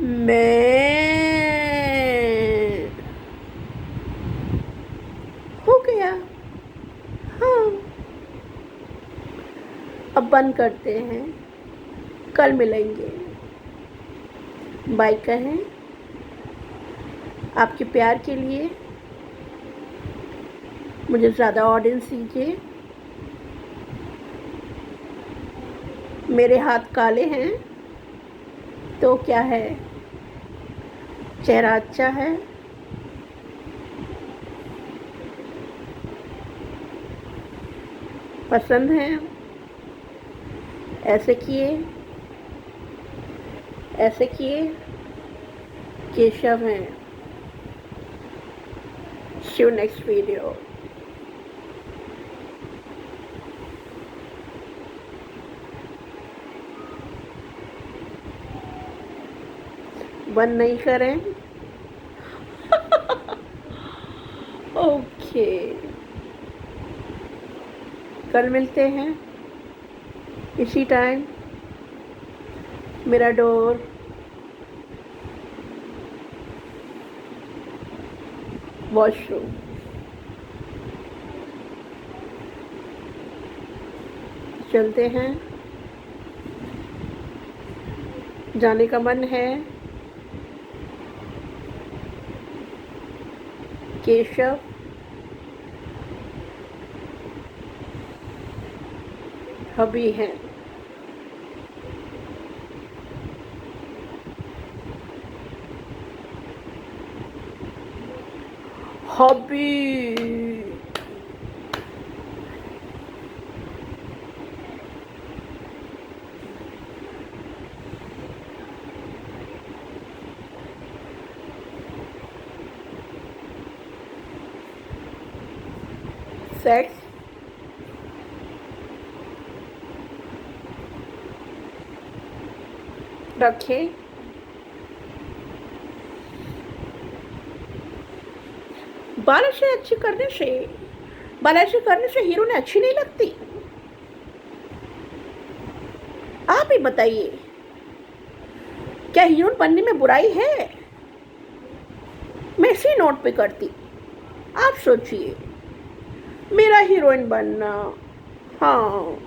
मैं हो गया। हाँ, अब बंद करते हैं, कल मिलेंगे। बाय कहें आपके प्यार के लिए। मुझे ज़्यादा ऑडियंस दीजिए। मेरे हाथ काले हैं तो क्या है, चेहरा अच्छा है। पसंद है, ऐसे किए ऐसे किए। केशव हैं। See you next video. बंद नहीं करें। ओके, कल मिलते हैं इसी टाइम। मेरा डोर वॉशरूम। चलते हैं, जाने का मन है। केशव हबी हैं। हॉबी सेक्स, रखें। बाल अच्छे करने से हीरो ने अच्छी नहीं लगती। आप ही बताइए, क्या हीरोइन बनने में बुराई है? मैं इसी नोट पे करती। आप सोचिए, मेरा हीरोइन बनना। हाँ,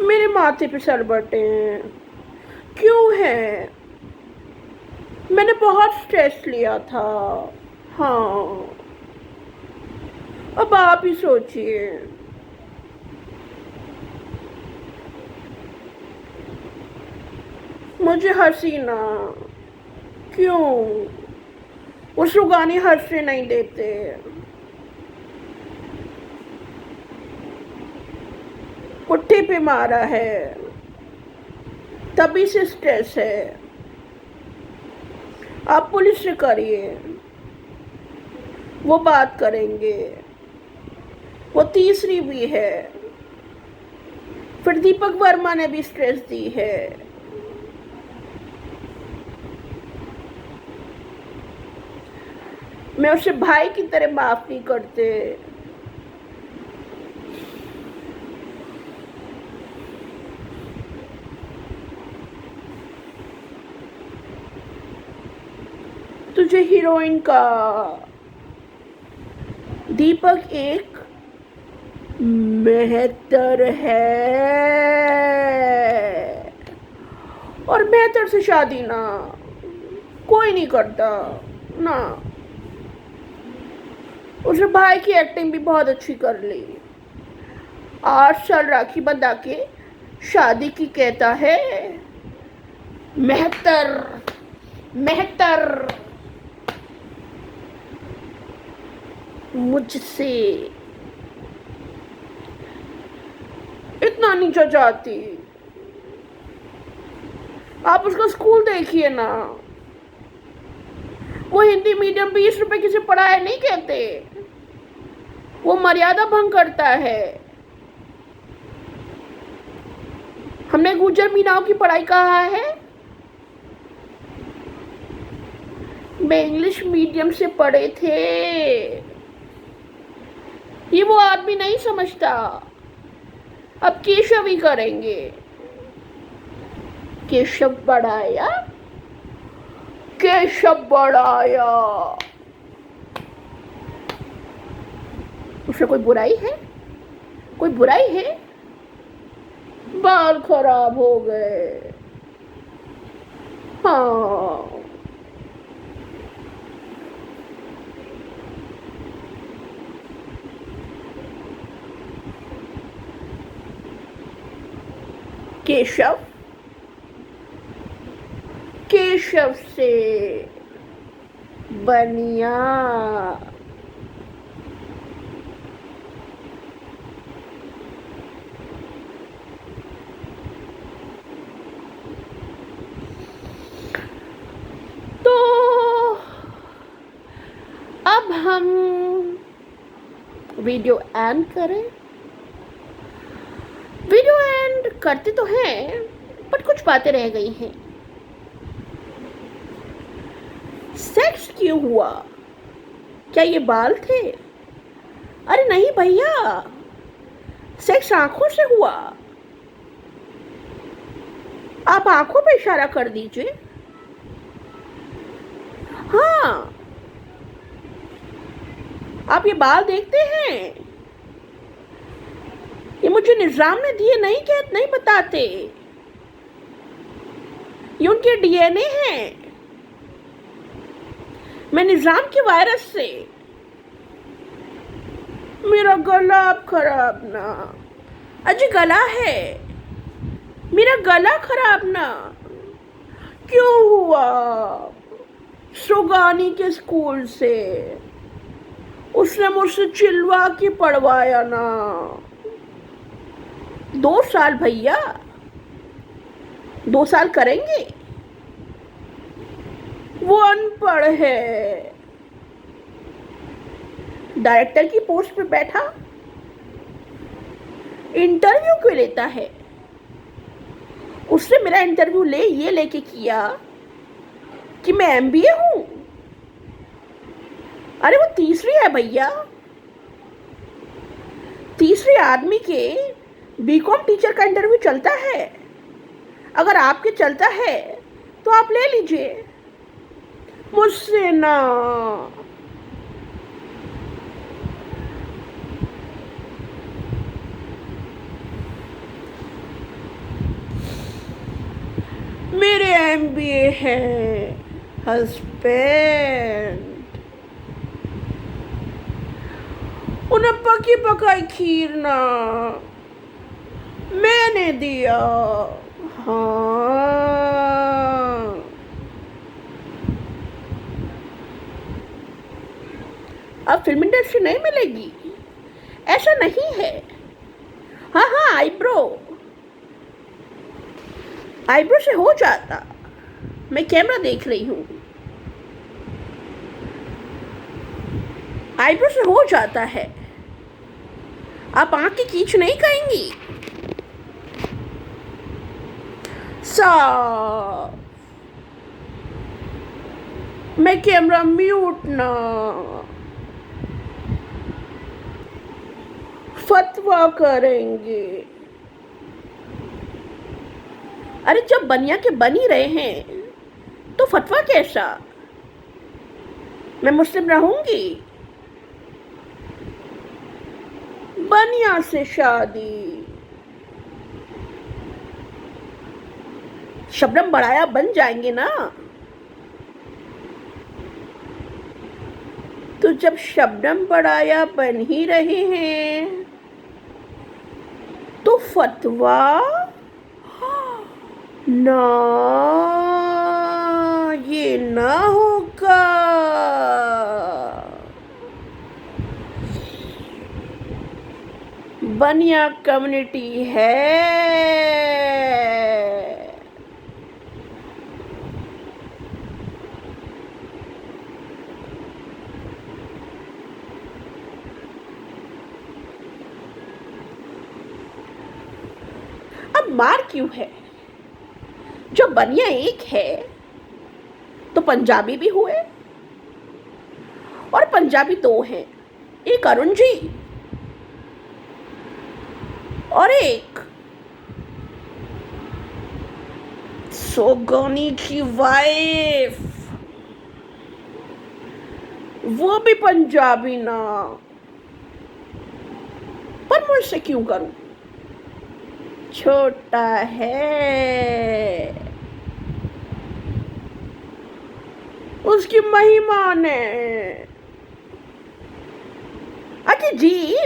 मेरे माथे पे सलबटे हैं। क्यों है? मैंने बहुत स्ट्रेस लिया था। हाँ, अब आप ही सोचिए। मुझे हसीना क्यों? वो सुगानी हंसने नहीं देते। पुट्ठी पे मारा है, तभी से स्ट्रेस है। आप पुलिस से करिए, वो बात करेंगे। वो तीसरी भी है। फिर दीपक वर्मा ने भी स्ट्रेस दी है। मैं उसे भाई की तरह माफ नहीं करते। तुझे हीरोइन का दीपक एक मेहतर है, और मेहतर से शादी ना कोई नहीं करता ना। उसने भाई की एक्टिंग भी बहुत अच्छी कर ली। 8 साल राखी बंधा के शादी की कहता है मेहतर मेहतर। मुझसे इतना नीचा जाती। आप उसका स्कूल देखिए ना। वो हिंदी मीडियम 20 रुपए किसी पढ़ाए नहीं कहते। वो मर्यादा भंग करता है। हमने गुजर मीनाओं की पढ़ाई कहा है। मैं इंग्लिश मीडियम से पढ़े थे। ये वो आदमी नहीं समझता। अब केशव ही करेंगे। केशव बढ़ाया, केशव बढ़ाया। उसमें कोई बुराई है? कोई बुराई है? बाल खराब हो गए। हाँ, केशव, केशव से बनिया। तो अब हम वीडियो एंड करें। वीडियो एंड करते तो हैं, बट कुछ बातें रह गई हैं। सेक्स क्यों हुआ? क्या ये बाल थे? अरे नहीं भैया, सेक्स आंखों से हुआ। आप आंखों पे इशारा कर दीजिए। हाँ, आप ये बाल देखते हैं? ये मुझे निजाम ने दिए, नहीं बताते। ये उनके डीएनए हैं। मैं निजाम के वायरस से। मेरा गला अब खराब ना। अजी गला है, मेरा गला खराब ना। क्यों हुआ? सुगानी के स्कूल से उसने मुझसे चिल्वा के पढ़वाया ना। 2 साल भैया, 2 साल करेंगे। वो अनपढ़ है। डायरेक्टर की पोस्ट पे बैठा, इंटरव्यू क्यों लेता है? उसने मेरा इंटरव्यू ये लेके किया कि मैं एमबीए हूं। अरे वो तीसरी है भैया। तीसरे आदमी के बीकॉम टीचर का इंटरव्यू चलता है। अगर आपके चलता है तो आप ले लीजिए, मुझसे ना। मेरे एमबीए हैं हस्बैंड। उन्हें पकी पकाई खीर ना मैंने दिया। हाँ, अब फिल्म इंडस्ट्री नहीं मिलेगी, ऐसा नहीं है। हाँ हाँ, आईब्रो से हो जाता। मैं कैमरा देख रही हूँ। आईब्रो से हो जाता है। आप आंख की खींच नहीं कहेंगी। साफ। मैं कैमरा म्यूट ना। फतवा करेंगे। अरे जब बनिया के बन ही रहे हैं तो फतवा कैसा? मैं मुस्लिम रहूंगी। बनिया से शादी। शबनम बढ़ाया बन जाएंगे ना। तो जब शबनम बढ़ाया बन ही रहे हैं तो फतवा ना, ये ना होगा। बनिया कम्युनिटी है। मार क्यों है? जब बनिया एक है तो पंजाबी भी हुए, और पंजाबी दो हैं, एक अरुण जी और एक सोगोनी की वाइफ, वो भी पंजाबी ना। पर मुझसे क्यों करूं? छोटा है, उसकी महिमा ने। अच्छा जी,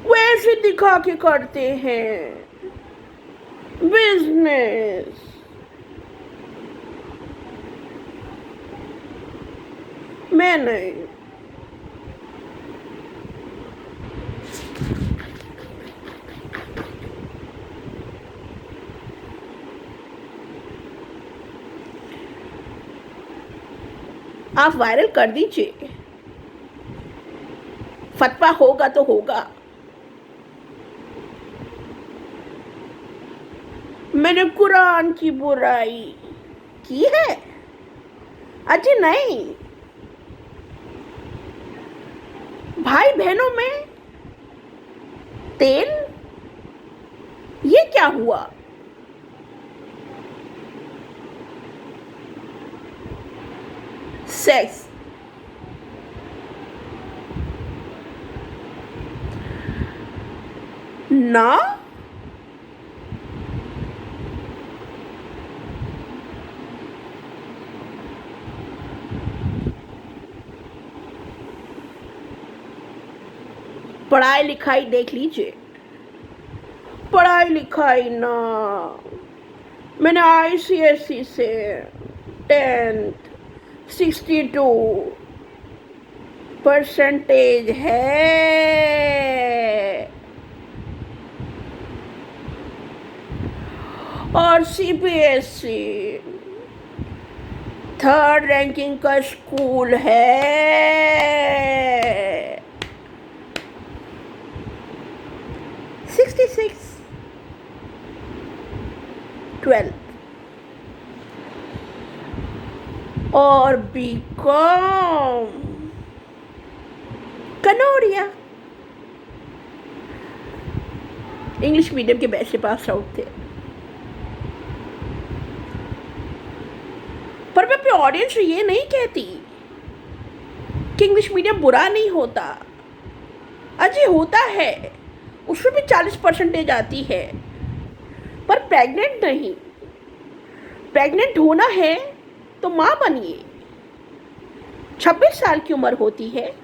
वैसे दिखा के करते हैं बिजनेस। मैं नहीं। आप वायरल कर दीजिए, फतवा होगा तो होगा। मैंने कुरान की बुराई की है? अजी नहीं। भाई बहनों में तेल, ये क्या हुआ? सेक्स, ना। पढ़ाई लिखाई देख लीजिए, पढ़ाई लिखाई ना। मैंने ICSE से 10th 62% है, और CBSE 3rd रैंकिंग का स्कूल है। 66 12 और BCom कनौरिया। इंग्लिश मीडियम के बैच से पास आउट थे। पर मैं अपने ऑडियंस से ये नहीं कहती कि इंग्लिश मीडियम बुरा नहीं होता। अजय होता है, उसमें भी 40% आती है, पर प्रेग्नेंट नहीं। प्रेग्नेंट होना है तो माँ बनिए। 26 साल की उम्र होती है।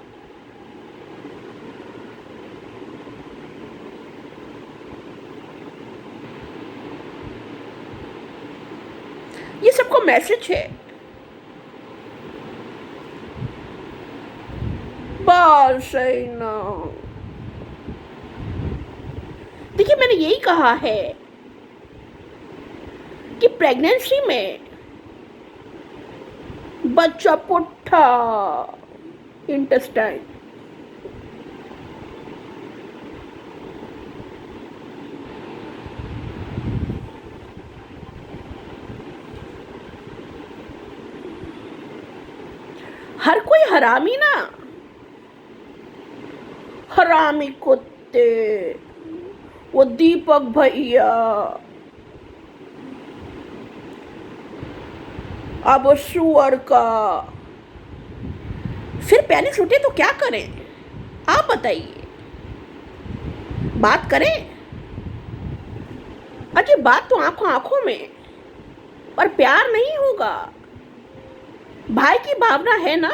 ये सबको मैसेज है। बस सही ना। देखिए, मैंने यही कहा है कि प्रेगनेंसी में बच्चा पुट्ठा, इंटेस्टाइन, हर कोई हरामी ना। हरामी कुत्ते, वो दीपक भैया, अब सुअर का। फिर पैनिक उठे तो क्या करें? आप बताइए, बात करें? अजी बात तो आंखों आंखों में, पर प्यार नहीं होगा। भाई की भावना है ना।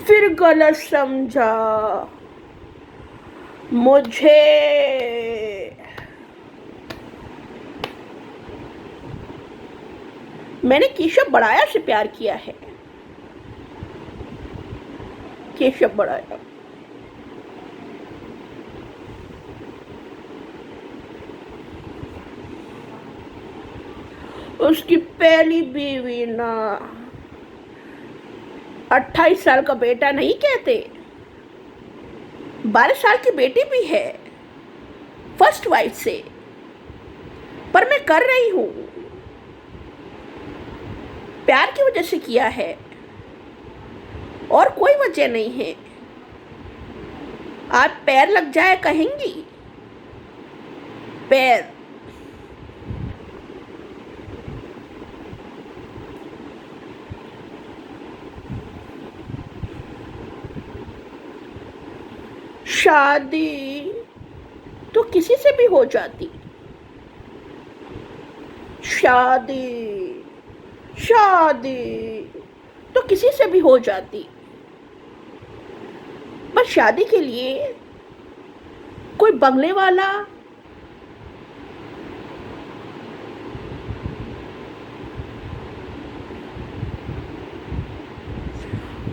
फिर गलत समझा मुझे। मैंने केशव बड़ाया से प्यार किया है। केशव बड़ाया। उसकी पहली बीवी ना 28 साल का बेटा नहीं कहते, 12 साल की बेटी भी है फर्स्ट वाइफ से। पर मैं कर रही हूं, प्यार की वजह से किया है और कोई वजह नहीं है। आप पैर लग जाए कहेंगी? पैर। शादी तो किसी से भी हो जाती। शादी शादी तो किसी से भी हो जाती। बस शादी के लिए कोई बंगले वाला,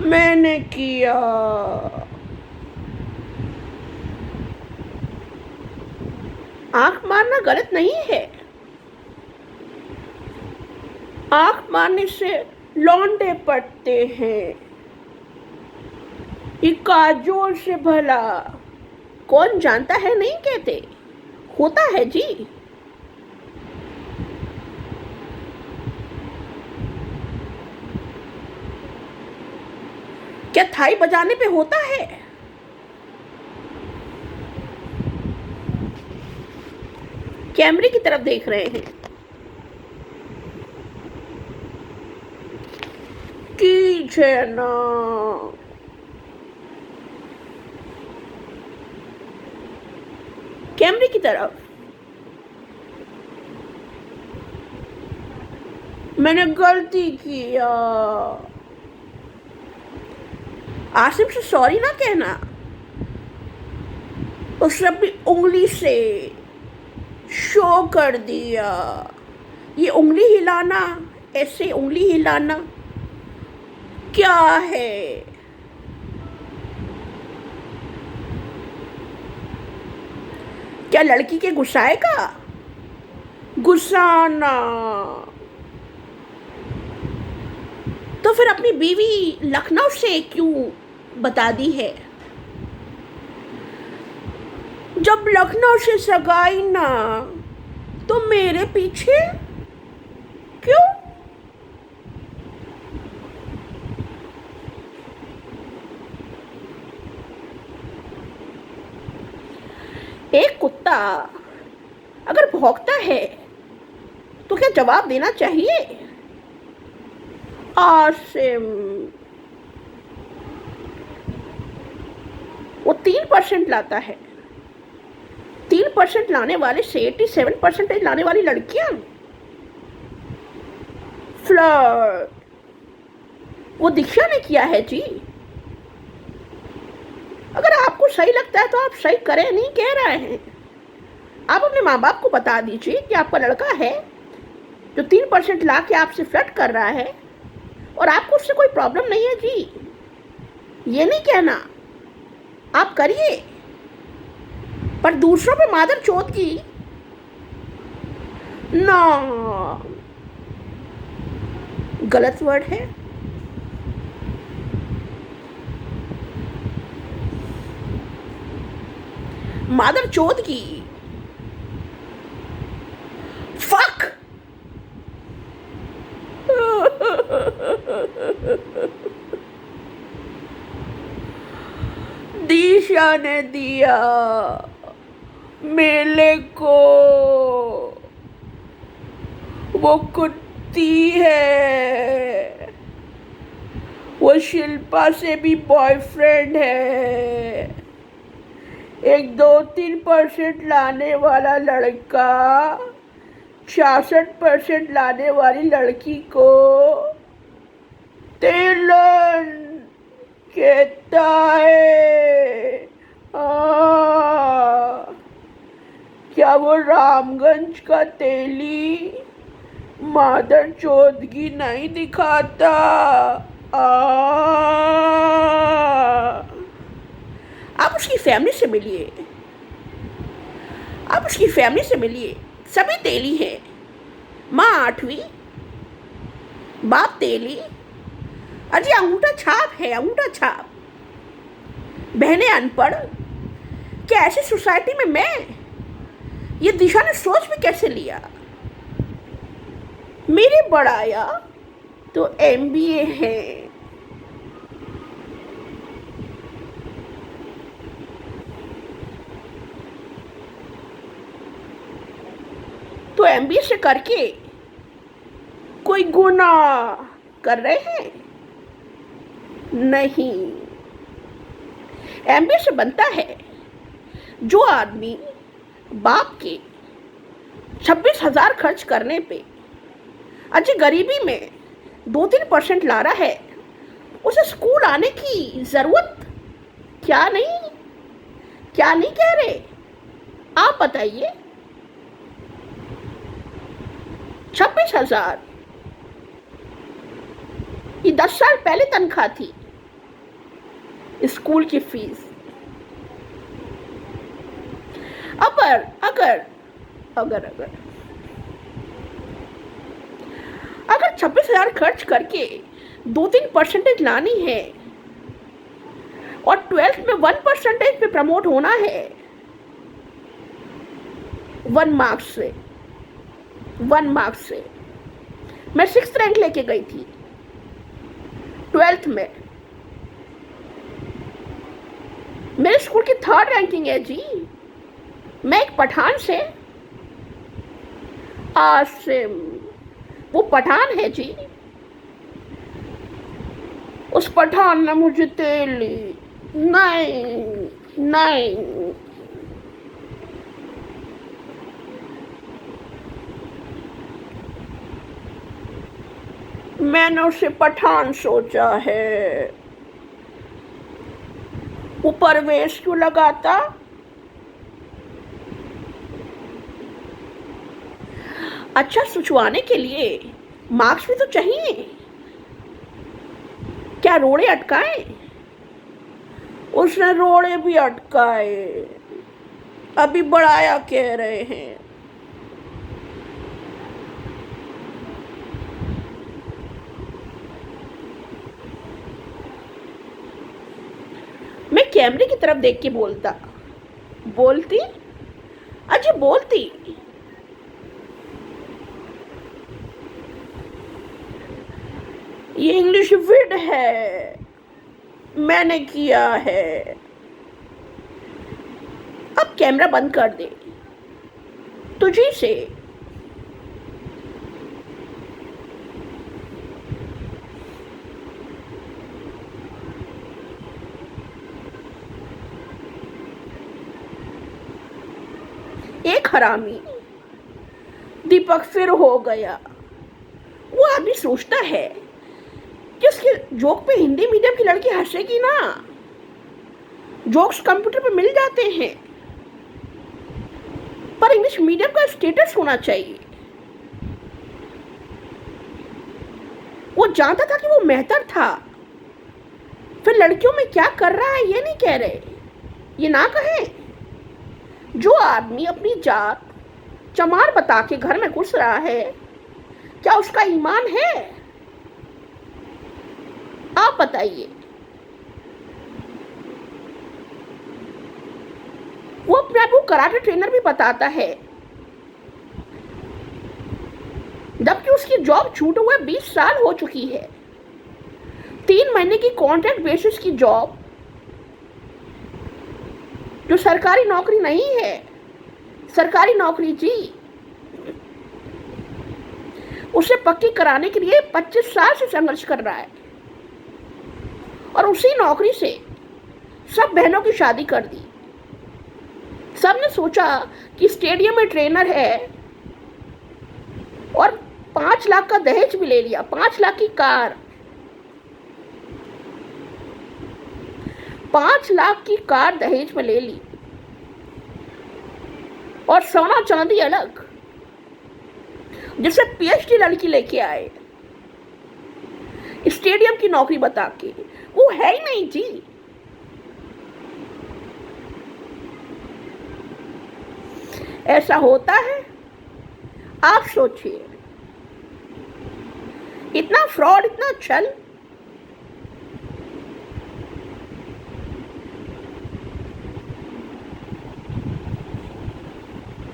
मैंने किया। आंख मारना गलत नहीं है। आंख मारने से लौंडे पड़ते हैं। ये काजोल से भला कौन जानता है नहीं कहते, होता है जी। क्या थाई बजाने पे होता है? कैमरे की तरफ देख रहे हैं। कीजिए ना। कैमरे की तरफ। मैंने गलती किया। आसिफ से सॉरी ना कहना। उसने अपनी उंगली से शो कर दिया। ये उंगली हिलाना, ऐसे उंगली हिलाना क्या है? क्या लड़की के गुस्साएगा? गुस्साना तो फिर अपनी बीवी लखनऊ से क्यों बता दी है? जब लखनऊ से सगाई ना, तो मेरे पीछे क्यों? एक कुत्ता अगर भौंकता है तो क्या जवाब देना चाहिए? आसिम, वो 3% लाता है। 3% लाने वाले से 87% लाने वाली लड़कियां फ्लर्ट, वो दीक्षा ने किया है जी। अगर आपको सही लगता है तो आप सही करें, नहीं कह रहे हैं। आप अपने माँ बाप को बता दीजिए कि आपका लड़का है जो 3% ला के आपसे फ्लर्ट कर रहा है और आपको उससे कोई प्रॉब्लम नहीं है जी। ये नहीं कहना, आप करिए, पर दूसरों पे मादर चोद की ना, गलत वर्ड है। मादर चोद की। फक। दिशा ने दिया मेले को। वो कुत्ती है। वो शिल्पा से भी बॉयफ्रेंड है। एक 2-3% लाने वाला लड़का 66% लाने वाली लड़की को तेलन कहता है। क्या वो रामगंज का तेली मादर चोदगी नहीं दिखाता? आप उसकी फैमिली से मिलिए। आप उसकी फैमिली से मिलिए। सभी तेली हैं। माँ 8वीं, बाप तेली। अजी अंगूठा छाप है, अंगूठा छाप। बहनें अनपढ़। क्या ऐसी सोसाइटी में मैं, ये दिशा ने सोच भी कैसे लिया? मेरे बड़ाया तो एमबीए है। तो एमबीए से करके कोई गुनाह कर रहे हैं? नहीं। एमबीए से बनता है जो आदमी बाप के 26,000 खर्च करने पे अजय गरीबी में 2-3% ला रहा है, उसे स्कूल आने की जरूरत क्या नहीं? क्या नहीं कह रहे? आप बताइए। 26,000 ये 10 साल पहले तनख्वाह थी स्कूल की फीस। अगर अगर अगर अगर अगर 26,000 खर्च करके 2-3% लानी है और 12th में 1% पे प्रमोट होना है, 1 मार्क्स से, 1 मार्क्स से। मैं 6th रैंक लेके गई थी 12th में। मेरे स्कूल की 3rd रैंकिंग है जी। मैं एक पठान से, आसिम, वो पठान है जी। उस पठान ने मुझे तेली। नहीं नहीं, मैंने उसे पठान सोचा है। वो परवेश क्यों लगाता? अच्छा सुचवाने के लिए मार्क्स भी तो चाहिए। क्या रोड़े अटकाए? उसने रोड़े भी अटकाए। अभी बढ़ाया कह रहे हैं। मैं कैमरे की तरफ देख के बोलती अजय बोलती। ये इंग्लिश विड है, मैंने किया है। अब कैमरा बंद कर दे तुझी से। एक हरामी दीपक फिर हो गया। वो आदमी सोचता है कि उसके जोक पे हिंदी मीडियम की लड़की हंसेगी ना। जोक्स कंप्यूटर पे मिल जाते हैं, पर इंग्लिश मीडियम का स्टेटस होना चाहिए। वो जानता था कि वो मेहतर था। फिर लड़कियों में क्या कर रहा है ये नहीं कह रहे, ये ना कहें। जो आदमी अपनी जात चमार बता के घर में घुस रहा है, क्या उसका ईमान है? आप बताइए। वो अपने आप को कराटे ट्रेनर भी बताता है, जबकि उसकी जॉब छूटे हुए 20 साल हो चुकी है। 3 महीने की कॉन्ट्रैक्ट बेसिस की जॉब, जो सरकारी नौकरी नहीं है। सरकारी नौकरी जी, उसे पक्की कराने के लिए 25 साल से संघर्ष कर रहा है। और उसी नौकरी से सब बहनों की शादी कर दी। सबने सोचा कि स्टेडियम में ट्रेनर है और 5 लाख का दहेज भी ले लिया। 5 लाख की कार, 5 लाख की कार दहेज में ले ली और सोना चांदी अलग, जिसे पीएचडी लड़की लेके आए स्टेडियम की नौकरी बता के। वो है ही नहीं जी। ऐसा होता है? आप सोचिए। इतना फ्रॉड, इतना छल।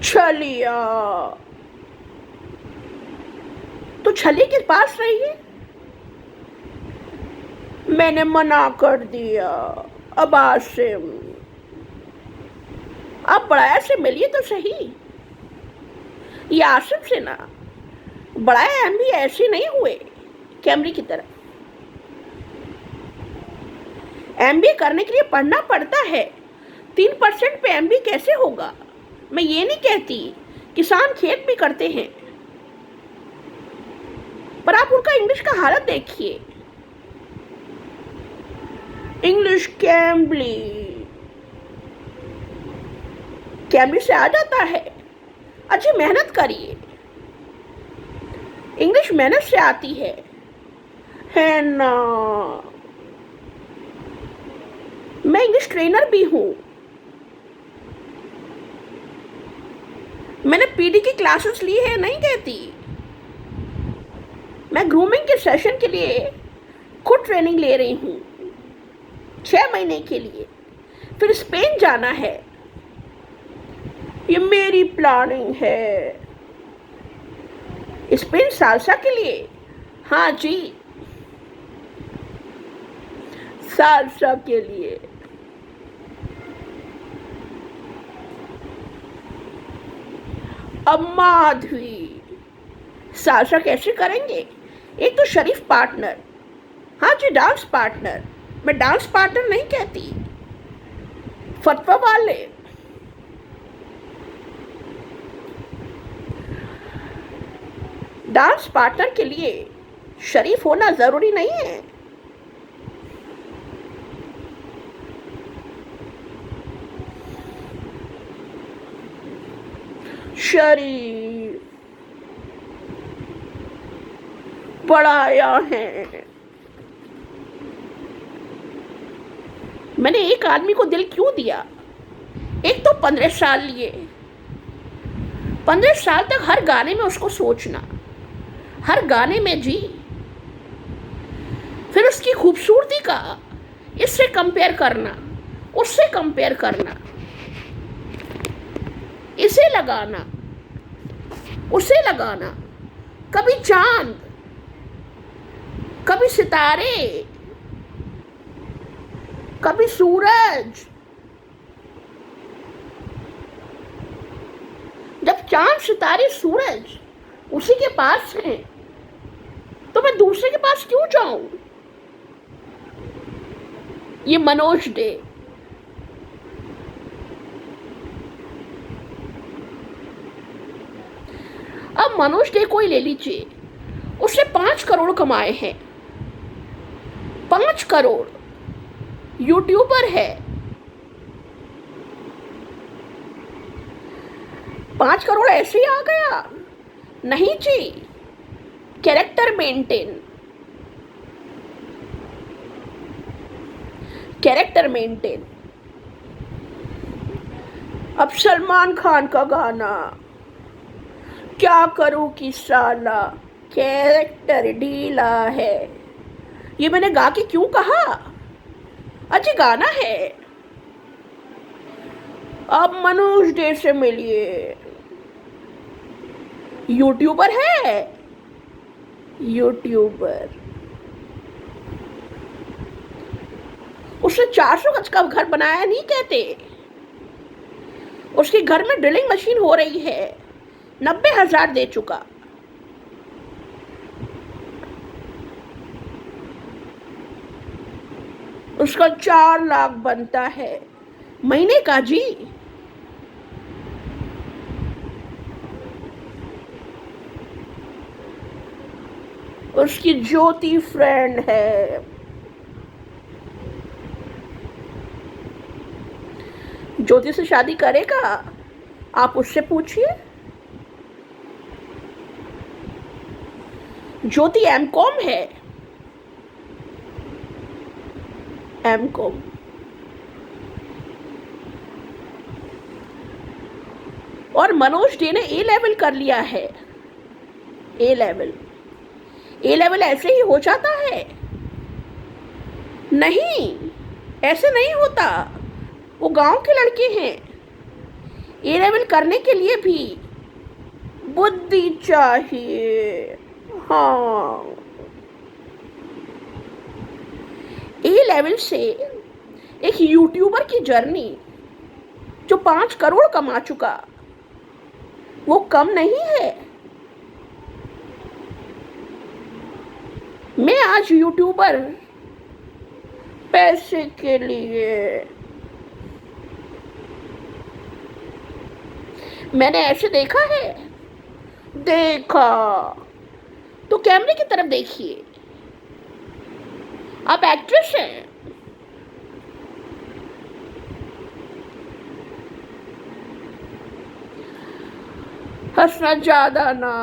छलिया तो छली के पास रहिए। मैंने मना कर दिया। अब आसिम, आप बड़ाया से मिलिए तो सही। ये आसिम से ना, बड़ाया एमबी ऐसे नहीं हुए कैमरी की तरह। एमबी करने के लिए पढ़ना पड़ता है। 3% पे एमबी कैसे होगा? मैं ये नहीं कहती, किसान खेत भी करते हैं, पर आप उनका इंग्लिश का हालत देखिए। इंग्लिश कैमरी से आ जाता है। अच्छी मेहनत करिए, इंग्लिश मेहनत से आती है ना। मैं इंग्लिश ट्रेनर भी हूँ। मैंने पीडी की क्लासेस ली है, नहीं कहती। मैं ग्रूमिंग के सेशन के लिए खुद ट्रेनिंग ले रही हूँ 6 महीने के लिए। फिर स्पेन जाना है। ये मेरी प्लानिंग है। स्पेन सालसा के लिए? हाँ जी, सालसा के लिए। अब माधवी, सालसा कैसे करेंगे? एक तो शरीफ पार्टनर। हाँ जी, डांस पार्टनर। मैं डांस पार्टनर नहीं कहती, फतवा वाले। डांस पार्टनर के लिए शरीफ होना जरूरी नहीं है। शरीफ पढ़ाया है। मैंने एक आदमी को दिल क्यों दिया? एक तो 15 साल लिए, 15 साल तक हर गाने में उसको सोचना, हर गाने में जी, फिर उसकी खूबसूरती का इससे कंपेयर करना, उससे कंपेयर करना, इसे लगाना, उसे लगाना, कभी चांद, कभी सितारे, कभी सूरज। जब चांद, सितारे, सूरज उसी के पास हैं, तो मैं दूसरे के पास क्यों जाऊं? ये मनोज डे। अब मनोज डे को ही ले लीजिए, उसने 5 करोड़ कमाए हैं। 5 करोड़। यूट्यूबर है। 5 करोड़ ऐसे ही आ गया? नहीं जी, कैरेक्टर मेंटेन, कैरेक्टर मेंटेन। अब सलमान खान का गाना, क्या करूं कि साला कैरेक्टर ढीला है। ये मैंने गा के क्यों कहा? अच्छी गाना है। अब मनोज डे से मिलिए। यूट्यूबर है, यूट्यूबर। उसने 400 गज का घर बनाया नहीं कहते। उसके घर में ड्रिलिंग मशीन हो रही है, 90,000 दे चुका। उसका 4 लाख बनता है महीने का जी। उसकी ज्योति फ्रेंड है। ज्योति से शादी करेगा? आप उससे पूछिए। ज्योति एमकॉम है, एमकॉम। और मनोज डे ने ए लेवल कर लिया है। ए लेवल ए लेवल ऐसे ही हो जाता है? नहीं, ऐसे नहीं होता। वो गांव के लड़के हैं। ए लेवल करने के लिए भी बुद्धि चाहिए। हाँ, ए लेवल से एक यूट्यूबर की जर्नी जो 5 करोड़ कमा चुका, वो कम नहीं है। मैं आज यूट्यूबर पैसे के लिए, मैंने ऐसे देखा है? देखा तो कैमरे की तरफ देखिए, आप एक्ट्रेस हैं। हंसना ज्यादा ना,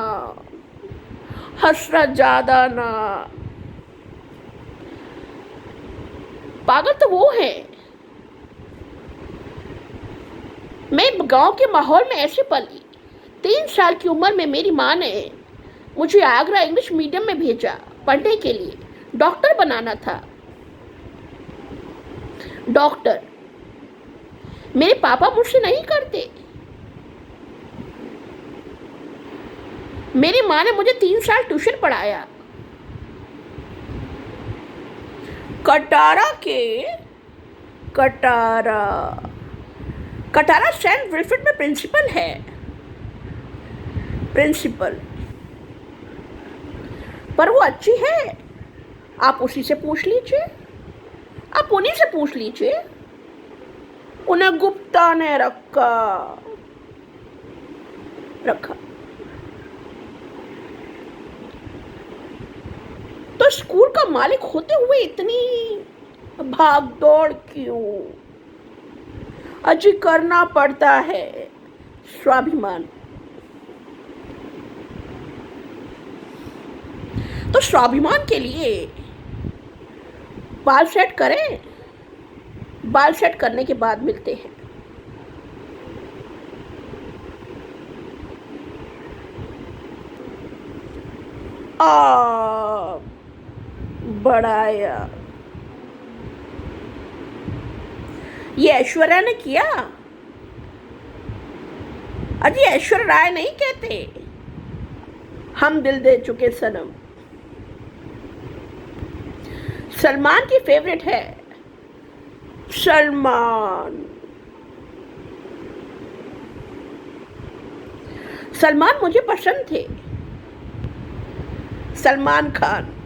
हंसना ज्यादा ना। पागल तो वो है। मैं गांव के माहौल में ऐसे पली। 3 साल की उम्र में मेरी माँ ने मुझे आगरा इंग्लिश मीडियम में भेजा पढ़ने के लिए। डॉक्टर बनाना था, डॉक्टर। मेरे पापा मुझसे नहीं करते। मेरी माँ ने मुझे 3 साल ट्यूशन पढ़ाया। कटारा के, कटारा, कटारा सेंट विल्फ्रेड में प्रिंसिपल है, प्रिंसिपल। पर वो अच्छी है, आप उसी से पूछ लीजिए, आप उन्हीं से पूछ लीजिए। उन्हें गुप्ता ने रखा। तो स्कूल का मालिक होते हुए इतनी भाग दौड़ क्यों? अजी करना पड़ता है, स्वाभिमान। तो स्वाभिमान के लिए बाल सेट करें, बाल सेट करने के बाद मिलते हैं। बढ़ाया, ये ऐश्वर्या ने किया। अजी ऐश्वर्या राय नहीं कहते, हम दिल दे चुके सनम। सलमान की फेवरेट है, सलमान। सलमान मुझे पसंद थे, सलमान खान।